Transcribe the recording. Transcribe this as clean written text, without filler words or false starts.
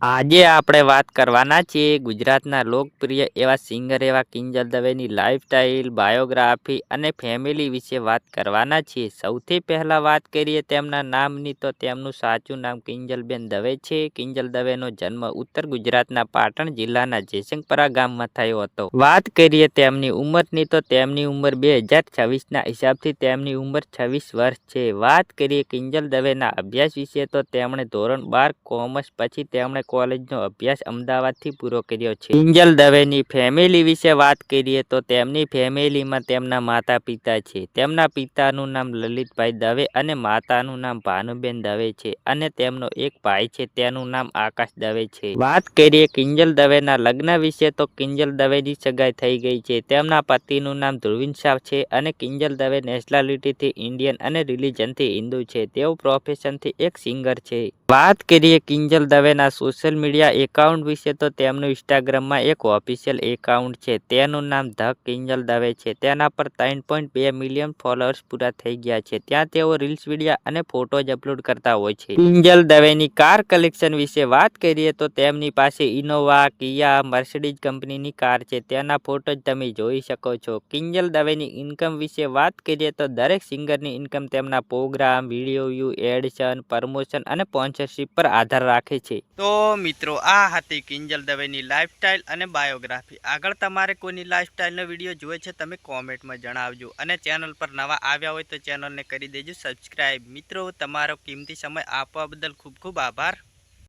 આજે આપણે વાત કરવાના છીએ ગુજરાતના લોકપ્રિય એવા સિંગર એવા કિંજલ દવેની લાઈફસ્ટાઈલ, બાયોગ્રાફી અને ફેમિલી વિશે વાત કરવાના છીએ. સૌથી પહેલા વાત કરીએ તેમના નામની તો તેમનું સાચું નામ કિંજલબેન દવે છે. કિંજલ દવેનો જન્મ ઉત્તર ગુજરાતના પાટણ જિલ્લાના જેસંગપરા ગામમાં થયો હતો. વાત કરીએ તેમની ઉંમરની તો તેમની ઉંમર 2026ના હિસાબથી તેમની ઉંમર 26 વર્ષ છે. વાત કરીએ કિંજલ દવેના અભ્યાસ વિશે તો તેમણે ધોરણ 12 કોમર્સ પછી તેમણે કોલેજનો અભ્યાસ અમદાવાદથી પૂરો કર્યો છે. કિંજલ દવેની ફેમિલી વિશે વાત કરીએ તો તેમની ફેમિલીમાં તેમના માતા પિતા છે. તેમના પિતાનું નામ લલિતભાઈ દવે અને માતાનું નામ ભાનુબેન દવે છે અને તેમનો એક ભાઈ છે તેનું નામ આકાશ દવે છે. વાત કરીએ કિંજલ દવેના લગ્ન વિશે તો કિંજલ દવેની સગાઈ થઈ ગઈ છે. તેમના પતિનું નામ ધ્રુવિન શાહ છે અને કિંજલ દવે નેશનાલિટીથી ઇન્ડિયન અને રિલિજનથી હિન્દુ છે. તેઓ પ્રોફેશનથી એક સિંગર છે. વાત કરીએ કિંજલ દવેના સોશિયલ મીડિયા એકાઉન્ટ વિશે તો તેમનું ઇન્સ્ટાગ્રામમાં એક ઓફિશિયલ એકાઉન્ટ છે. તેનું નામ ધ કિંજલ દવે છે. તેના પર 3.2 મિલિયન ફોલોઅર્સ પૂરા થઈ ગયા છે. ત્યાં તેઓ રીલ્સ, વિડીયો અને ફોટોઝ અપલોડ કરતા હોય છે. કિંજલ દવેની કાર કલેક્શન વિશે વાત કરીએ તો તેમની પાસે ઇનોવા, કિયા, મર્સિડીઝ કંપનીની કાર છે. તેના ફોટોઝ તમે જોઈ શકો છો. કિંજલ દવેની ઇન્કમ વિશે વાત કરીએ તો દરેક સિંગરની ઇન્કમ તેમના programme, video view, edition, promotion અને સ્પોન્સરશિપ પર આધાર રાખે છે. તો મિત્રો, આ હતી કિંજલ દવેની લાઈફસ્ટાઈલ અને બાયોગ્રાફી. આગળ તમારે કોઈની લાઈફસ્ટાઈલનો વિડીયો જોઈએ છે તમે કોમેન્ટમાં જણાવજો અને ચેનલ પર નવા આવ્યા હોય તો ચેનલને કરી દેજો સબસ્ક્રાઈબ. મિત્રો, તમારો કિંમતી સમય આપવા બદલ ખૂબ ખૂબ આભાર.